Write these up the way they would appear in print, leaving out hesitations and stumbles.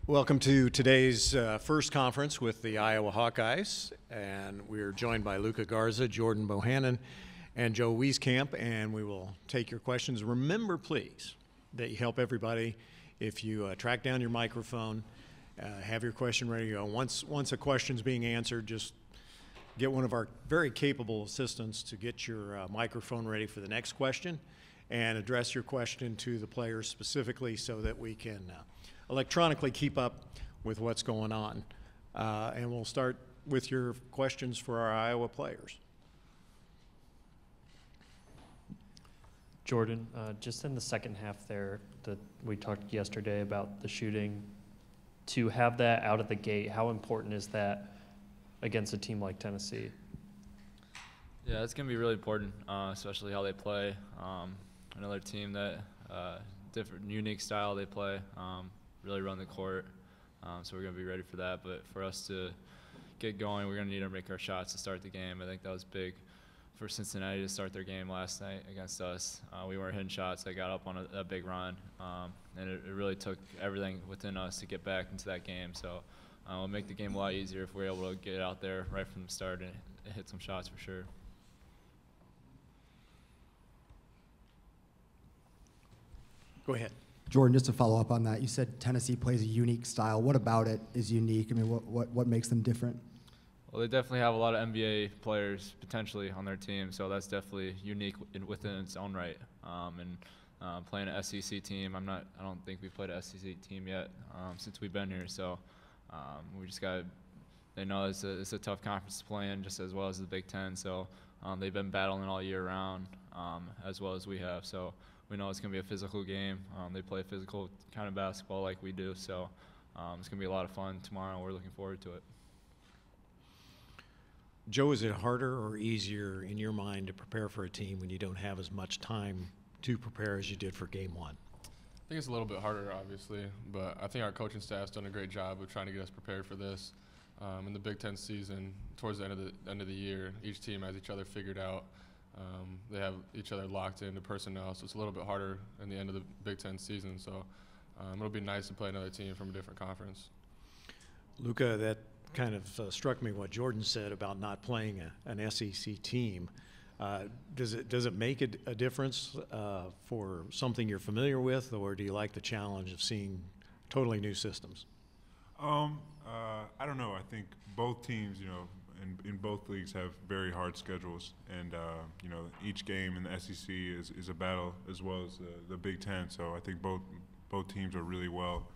Welcome to today's first conference with the Iowa Hawkeyes, and we're joined by Garza, Jordan Bohannon, and Joe Wieskamp, and we will take your questions. Remember, please, that you help everybody if you track down your microphone, have your question ready to go. Once a question's being answered, just get one of our very capable assistants to get your microphone ready for the next question and address your question to the players specifically so that we can electronically keep up with what's going on. And we'll start with your questions for our Iowa players. Jordan, just in the second half there, that we talked yesterday about the shooting, to have that out of the gate, how important is that against a team like Tennessee? Yeah, it's going to be really important, especially how they play. Another team that different, unique style they play. Really run the court, so we're going to be ready for that. But for us to get going, we're going to need to make our shots to start the game. I think that was big for Cincinnati to start their game last night against us. We weren't hitting shots. They got up on a big run, and it really took everything within us to get back into that game. So it'll make the game a lot easier if we're able to get out there right from the start and hit some shots for sure. Go ahead. Jordan, just to follow up on that, you said Tennessee plays a unique style. What about it is unique? I mean, what makes them different? Well, they definitely have a lot of NBA players potentially on their team, so that's definitely unique within its own right. Playing an SEC team, I don't think we've played an SEC team yet since we've been here. So we just got. They know it's a tough conference to play in, just as well as the Big Ten. So they've been battling all year round, as well as we have. So we know it's going to be a physical game. They play physical kind of basketball like we do. So it's going to be a lot of fun tomorrow. We're looking forward to it. Joe, is it harder or easier in your mind to prepare for a team when you don't have as much time to prepare as you did for game one? I think it's a little bit harder, obviously, but I think our coaching staff's done a great job of trying to get us prepared for this. In the Big Ten season, towards the end of the year, each team has each other figured out. They have each other locked into personnel, so it's a little bit harder in the end of the Big Ten season. So it'll be nice to play another team from a different conference. Luca, that kind of struck me what Jordan said about not playing an SEC team. Does it make a difference for something you're familiar with, or do you like the challenge of seeing totally new systems? I don't know. I think both teams, in both leagues have very hard schedules, and each game in the SEC is a battle as well as the Big Ten. So I think both teams are really well,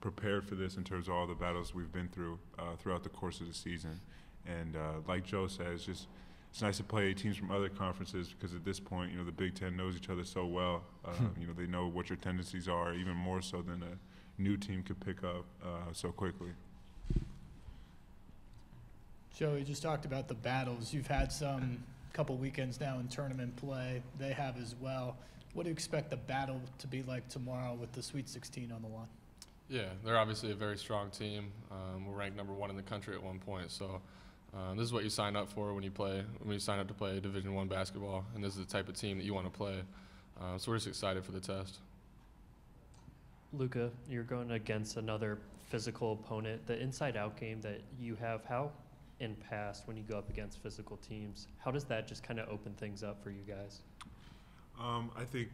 prepared for this in terms of all the battles we've been through throughout the course of the season. And like Joe says, it's nice to play teams from other conferences because at this point, the Big Ten knows each other so well. They know what your tendencies are, even more so than a new team could pick up so quickly. Joe, you just talked about the battles. You've had some couple weekends now in tournament play. They have as well. What do you expect the battle to be like tomorrow with the Sweet 16 on the line? Yeah, they're obviously a very strong team. We're ranked #1 in the country at one point. So this is what you sign up for when you sign up to play Division I basketball, and this is the type of team that you want to play. So we're just excited for the test. Luca, you're going against another physical opponent. The inside-out game that you have, how in past when you go up against physical teams, how does that just kind of open things up for you guys? I think,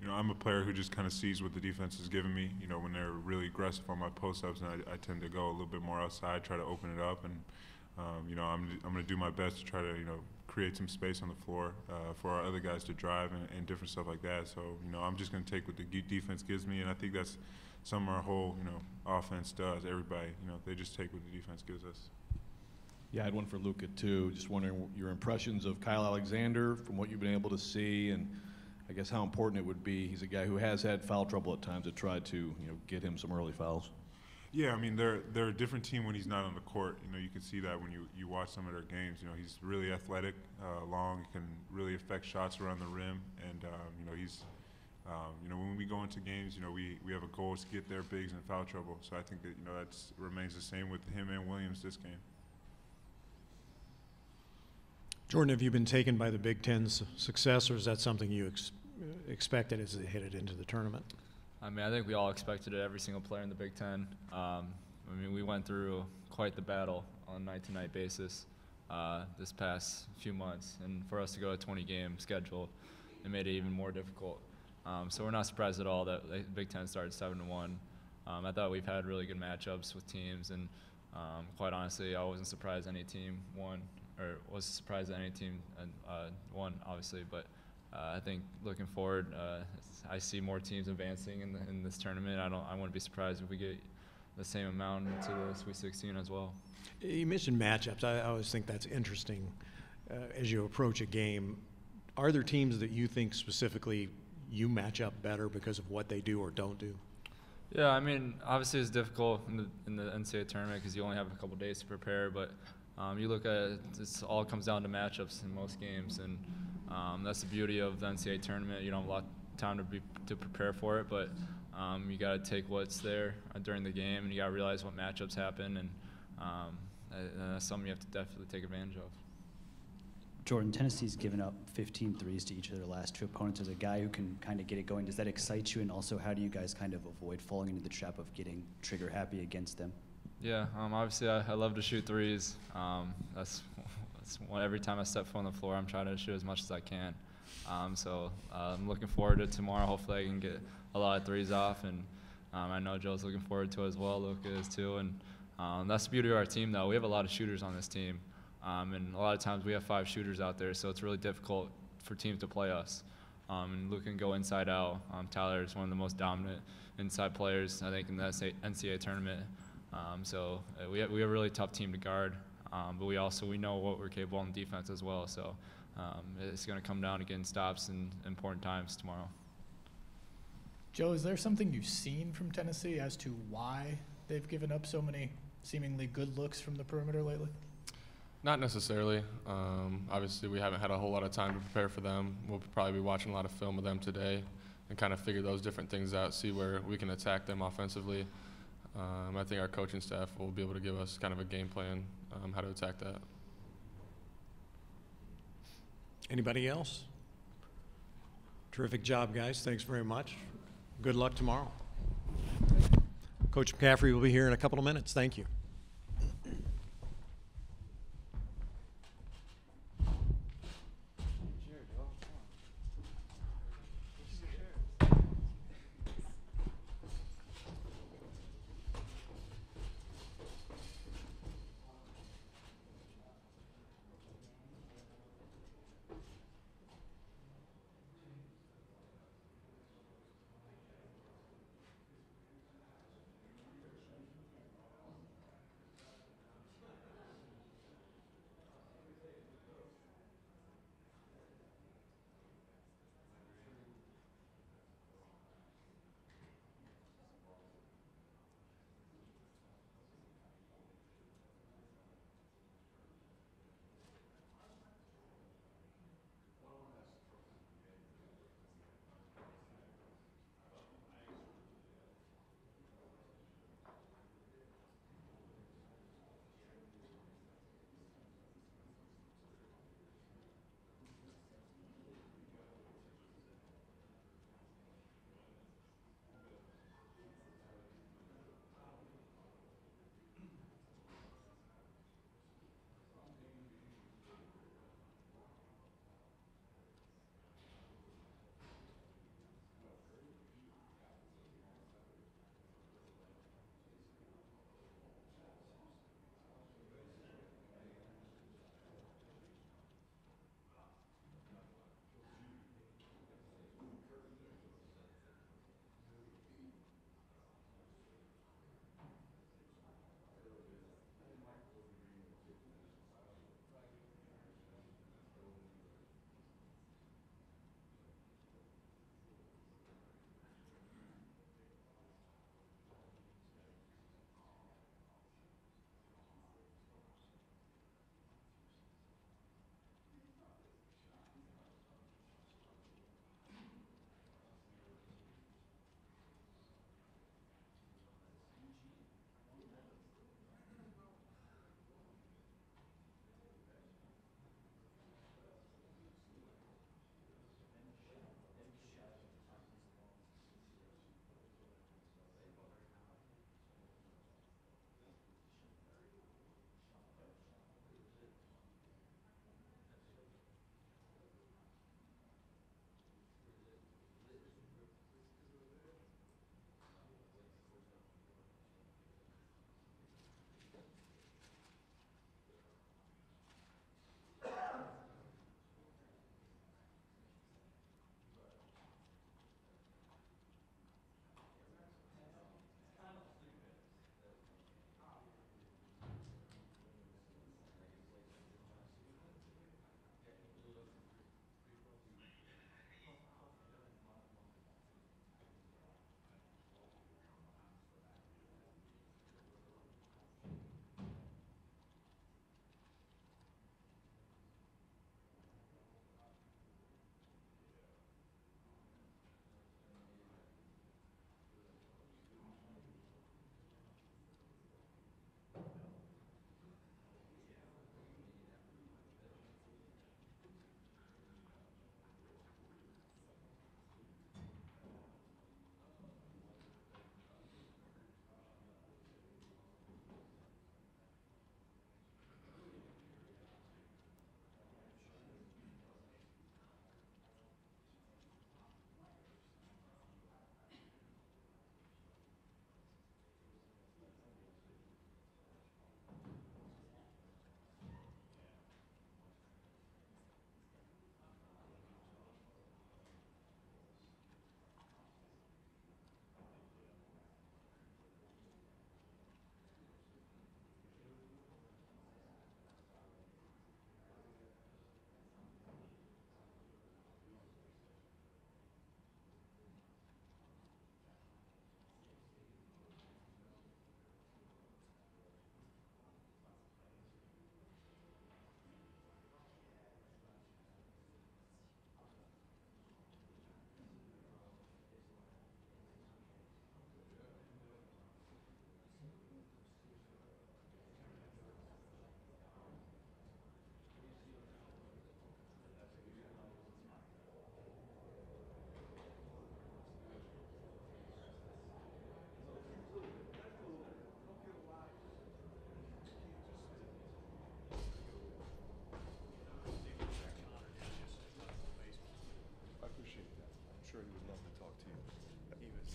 I'm a player who just kind of sees what the defense is giving me. When they're really aggressive on my post-ups, and I tend to go a little bit more outside, try to open it up, and I'm going to do my best to try to create some space on the floor for our other guys to drive and different stuff like that. So I'm just going to take what the defense gives me, and I think that's something our whole offense does. Everybody, they just take what the defense gives us. Yeah, I had one for Luca too. Just wondering your impressions of Kyle Alexander from what you've been able to see, and I guess how important it would be. He's a guy who has had foul trouble at times to try to get him some early fouls. Yeah, I mean they're a different team when he's not on the court. You can see that when you watch some of their games. He's really athletic, long, can really affect shots around the rim, and he's when we go into games, we have a goal to get their bigs in foul trouble. So I think that that remains the same with him and Williams this game. Jordan, have you been taken by the Big Ten's success, or is that something you expected as they headed into the tournament? I mean, I think we all expected it, every single player in the Big Ten. I mean, we went through quite the battle on a night-to-night basis this past few months, and for us to go to a 20-game schedule, it made it even more difficult. So we're not surprised at all that the Big Ten started 7-1. I thought we've had really good matchups with teams, and quite honestly, I wasn't surprised any team won, or was surprised that any team won, obviously. But I think looking forward, I see more teams advancing in this tournament. I wouldn't be surprised if we get the same amount into the Sweet 16 as well. You mentioned matchups. I always think that's interesting as you approach a game. Are there teams that you think specifically you match up better because of what they do or don't do? Yeah, I mean, obviously it's difficult in the NCAA tournament because you only have a couple days to prepare, but you look at it, it all comes down to matchups in most games, and that's the beauty of the NCAA tournament. You don't have a lot of time to prepare for it, but you got to take what's there during the game, and you got to realize what matchups happen, and that's something you have to definitely take advantage of. Jordan, Tennessee's given up 15 threes to each of their last two opponents. As a guy who can kind of get it going, does that excite you? And also, how do you guys kind of avoid falling into the trap of getting trigger happy against them? Yeah, obviously I love to shoot threes. That's every time I step foot on the floor, I'm trying to shoot as much as I can. So I'm looking forward to tomorrow. Hopefully I can get a lot of threes off, and I know Joe's looking forward to it as well. Luka is too, and that's the beauty of our team, though. We have a lot of shooters on this team. And a lot of times we have 5 shooters out there, so it's really difficult for teams to play us. And Luke can go inside out. Tyler is one of the most dominant inside players, I think, in the NCAA tournament. So we have a really tough team to guard, but we know what we're capable on defense as well. So it's going to come down to getting stops in important times tomorrow. Joe, is there something you've seen from Tennessee as to why they've given up so many seemingly good looks from the perimeter lately? Not necessarily. Obviously, we haven't had a whole lot of time to prepare for them. We'll probably be watching a lot of film of them today and kind of figure those different things out, see where we can attack them offensively. I think our coaching staff will be able to give us kind of a game plan how to attack that. Anybody else? Terrific job, guys. Thanks very much. Good luck tomorrow. Coach McCaffery will be here in a couple of minutes. Thank you.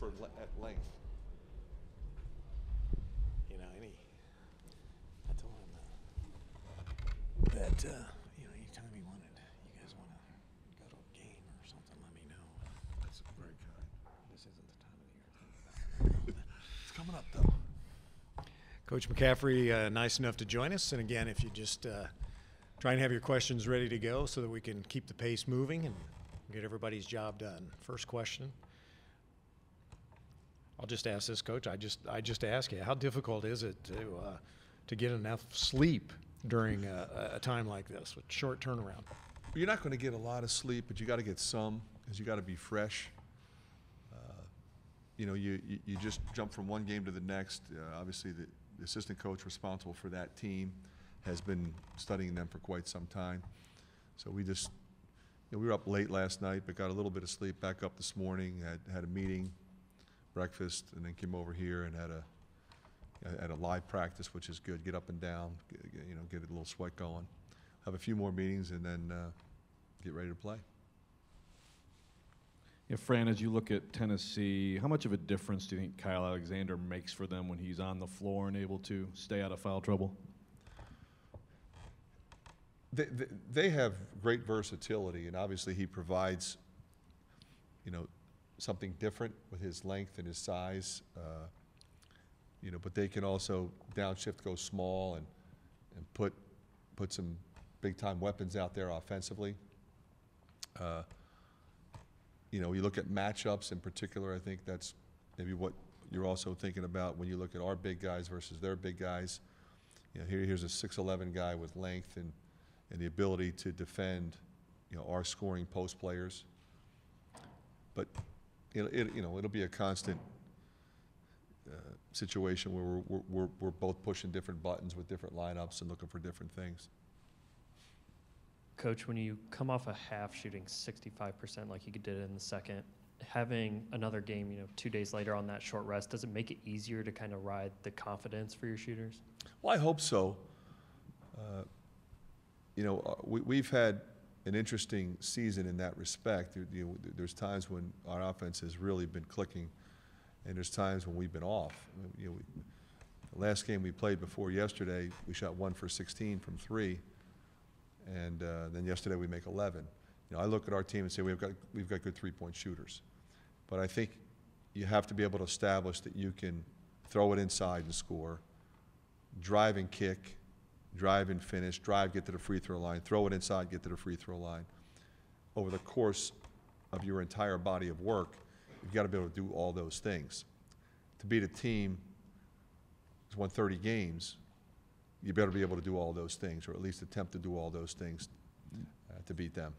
at length. You know, I told him that anytime you guys want to go to a game or something, let me know. That's very kind. This isn't the time of the year. It's coming up, though. Coach McCaffery, nice enough to join us. And again, if you just try and have your questions ready to go so that we can keep the pace moving and get everybody's job done. First question. I'll just ask this, Coach. I just ask you, how difficult is it to get enough sleep during a time like this with short turnaround? You're not going to get a lot of sleep, but you got to get some because you got to be fresh. You just jump from one game to the next. Obviously, the assistant coach responsible for that team has been studying them for quite some time. So we were up late last night, but got a little bit of sleep. Back up this morning, had a meeting, breakfast, and then came over here and had a live practice, which is good. Get up and down, get a little sweat going. Have a few more meetings, and then get ready to play. Yeah, Fran, as you look at Tennessee, how much of a difference do you think Kyle Alexander makes for them when he's on the floor and able to stay out of foul trouble? They have great versatility, and obviously he provides, something different with his length and his size. But they can also downshift, go small, and put some big-time weapons out there offensively. You look at matchups in particular. I think that's maybe what you're also thinking about when you look at our big guys versus their big guys. Here's a 6'11" guy with length and the ability to defend, our scoring post players. But it'll be a constant situation where we're both pushing different buttons with different lineups and looking for different things. Coach, when you come off a half shooting 65% like you did in the second, having another game, 2 days later on that short rest, does it make it easier to kind of ride the confidence for your shooters? Well, I hope so. We've had an interesting season in that respect. There's times when our offense has really been clicking, and there's times when we've been off. The last game we played before yesterday, we shot 1 for 16 from 3. And then yesterday we make 11. I look at our team and say we've got good three-point shooters, but I think you have to be able to establish that you can throw it inside and score, drive and kick, drive and finish, drive, get to the free throw line, throw it inside, get to the free throw line. Over the course of your entire body of work, you've got to be able to do all those things. To beat a team that's won 30 games, you better be able to do all those things, or at least attempt to do all those things to beat them.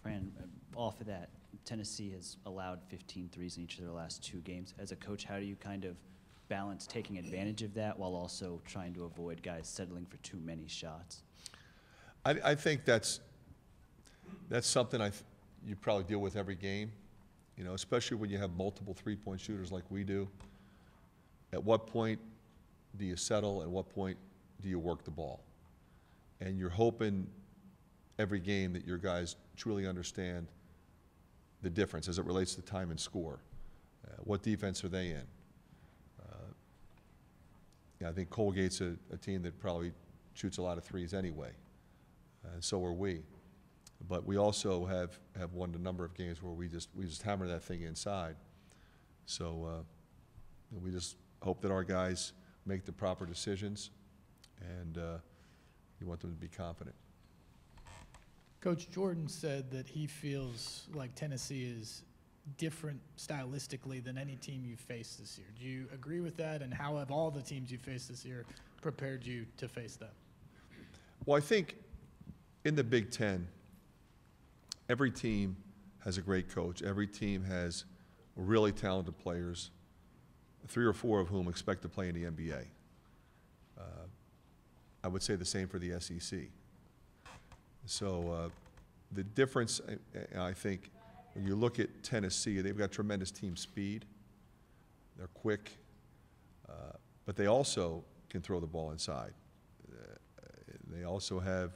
Fran, off of that, Tennessee has allowed 15 threes in each of their last 2 games. As a coach, how do you kind of balance taking advantage of that while also trying to avoid guys settling for too many shots? I think that's something you probably deal with every game, especially when you have multiple three-point shooters like we do. At what point do you settle? At what point do you work the ball? And you're hoping every game that your guys truly understand the difference as it relates to time and score. What defense are they in? I think Colgate's a team that probably shoots a lot of threes anyway, and so are we. But we also have won a number of games where we just hammer that thing inside. So we just hope that our guys make the proper decisions, and you want them to be confident. Coach Jordan said that he feels like Tennessee is different stylistically than any team you've faced this year. Do you agree with that? And how have all the teams you faced this year prepared you to face them? Well, I think in the Big Ten, every team has a great coach. Every team has really talented players, 3 or 4 of whom expect to play in the NBA. I would say the same for the SEC. So the difference, I think, when you look at Tennessee, they've got tremendous team speed. They're quick, but they also can throw the ball inside. They also have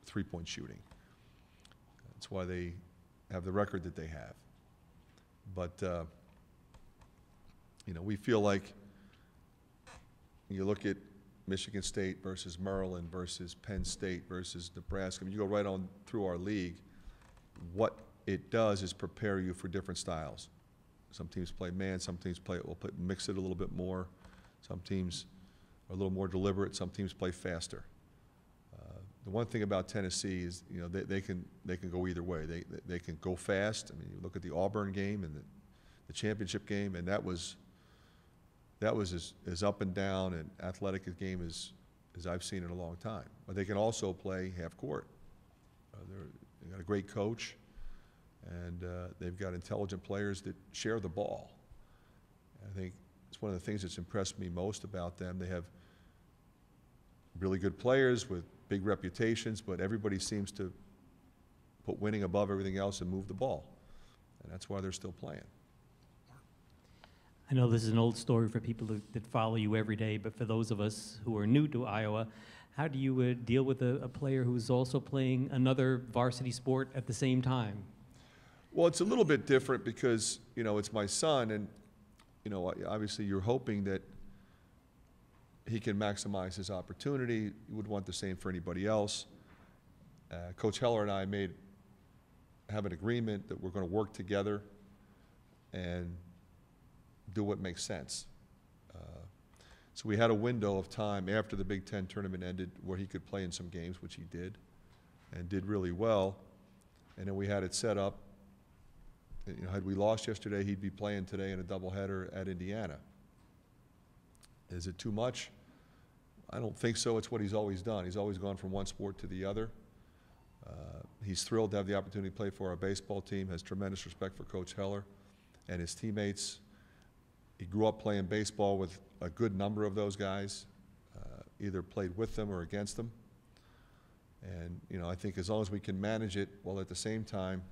three-point shooting. That's why they have the record that they have. But You know, we feel like you look at Michigan State versus Maryland versus Penn State versus Nebraska. I mean, you go right on through our league. What it does is prepare you for different styles. Some teams play man, some teams mix it a little bit more. Some teams are a little more deliberate, some teams play faster. The one thing about Tennessee is, you know, they can go either way. They can go fast. I mean, you look at the Auburn game and the championship game, and that was as up and down and athletic a game as I've seen in a long time. But they can also play half court. They've got a great coach, and they've got intelligent players that share the ball. I think it's one of the things that's impressed me most about them. They have really good players with big reputations, but everybody seems to put winning above everything else and move the ball. And that's why they're still playing. I know this is an old story for people that follow you every day, but for those of us who are new to Iowa, how do you deal with a player who is also playing another varsity sport at the same time? Well, it's a little bit different because, you know, it's my son, and, you know, obviously you're hoping that he can maximize his opportunity. You would want the same for anybody else. Coach Heller and I have an agreement that we're going to work together and do what makes sense. So we had a window of time after the Big Ten tournament ended where he could play in some games, which he did, and did really well. And then we had it set up. You know, had we lost yesterday, he'd be playing today in a doubleheader at Indiana. Is it too much? I don't think so. It's what he's always done. He's always gone from one sport to the other. He's thrilled to have the opportunity to play for our baseball team, has tremendous respect for Coach Heller and his teammates. He grew up playing baseball with a good number of those guys, either played with them or against them. And, you know, I think as long as we can manage it while at the same time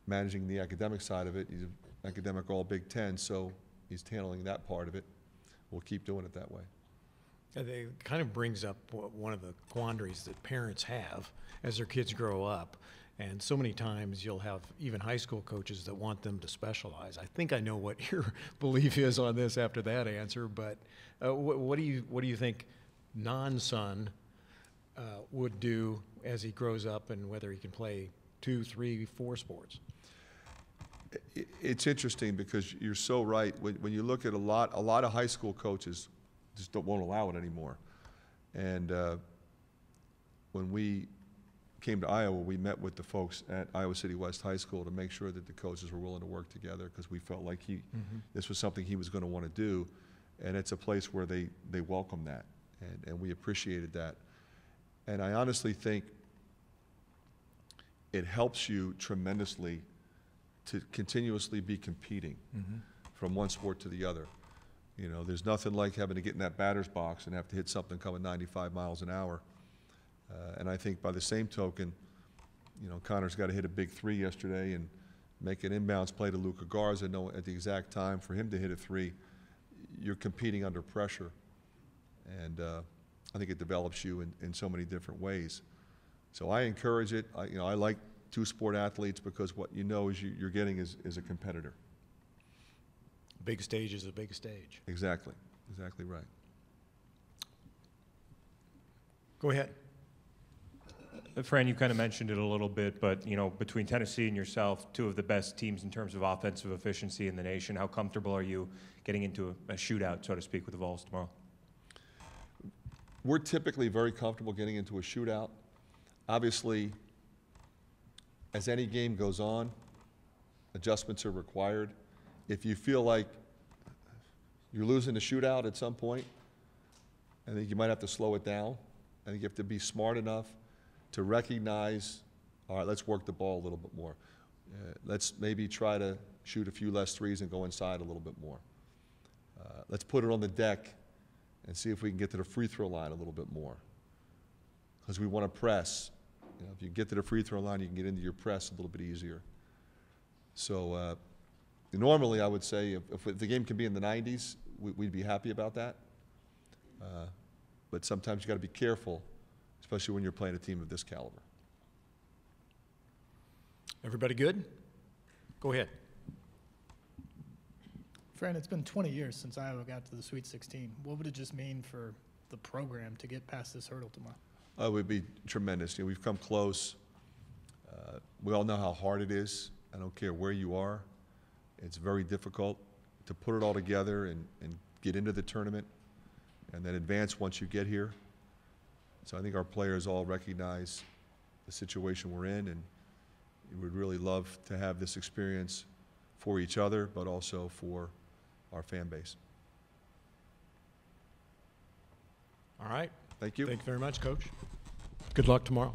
managing the academic side of it, he's an academic all Big Ten, so he's handling that part of it. We'll keep doing it that way. It kind of brings up one of the quandaries that parents have as their kids grow up. And so many times you'll have even high school coaches that want them to specialize. I think I know what your belief is on this after that answer, but what do you think non-son would do as he grows up, and whether he can play 2, 3, 4 sports? It's interesting because you're so right. When you look at a lot of high school coaches just won't allow it anymore. And when we came to Iowa, we met with the folks at Iowa City West High School to make sure that the coaches were willing to work together, because we felt like this was something he was going to want to do, and it's a place where they welcome that, and we appreciated that. And I honestly think it helps you tremendously to continuously be competing from one sport to the other. You know, there's nothing like having to get in that batter's box and have to hit something coming 95 miles an hour. And I think by the same token, you know, Connor's got to hit a big 3 yesterday and make an inbounds play to Luka Garza, know at the exact time for him to hit a 3. You're competing under pressure. And I think it develops you in so many different ways. So I encourage it. I like 2-sport athletes because what you know is you're getting is a competitor. Big stage is a big stage. Exactly. Exactly right. Go ahead. Fran, you kind of mentioned it a little bit, but, you know, between Tennessee and yourself, 2 of the best teams in terms of offensive efficiency in the nation, how comfortable are you getting into a shootout, so to speak, with the Vols tomorrow? We're typically very comfortable getting into a shootout. Obviously, as any game goes on, adjustments are required. If you feel like you're losing the shootout at some point, I think you might have to slow it down. I think you have to be smart enough to recognize, all right, let's work the ball a little bit more. Let's maybe try to shoot a few less threes and go inside a little bit more. Let's put it on the deck and see if we can get to the free throw line a little bit more, because we want to press. You know, if you get to the free throw line, you can get into your press a little bit easier. So normally I would say if the game can be in the 90s, we'd be happy about that. But sometimes you got to be careful, especially when you're playing a team of this caliber. Everybody good? Go ahead. Fran, it's been 20 years since Iowa got to the Sweet 16. What would it just mean for the program to get past this hurdle tomorrow? It would be tremendous. You know, we've come close. We all know how hard it is. I don't care where you are. It's very difficult to put it all together and get into the tournament and then advance once you get here. So I think our players all recognize the situation we're in, and we would really love to have this experience for each other, but also for our fan base. All right. Thank you. Thank you very much, Coach. Good luck tomorrow.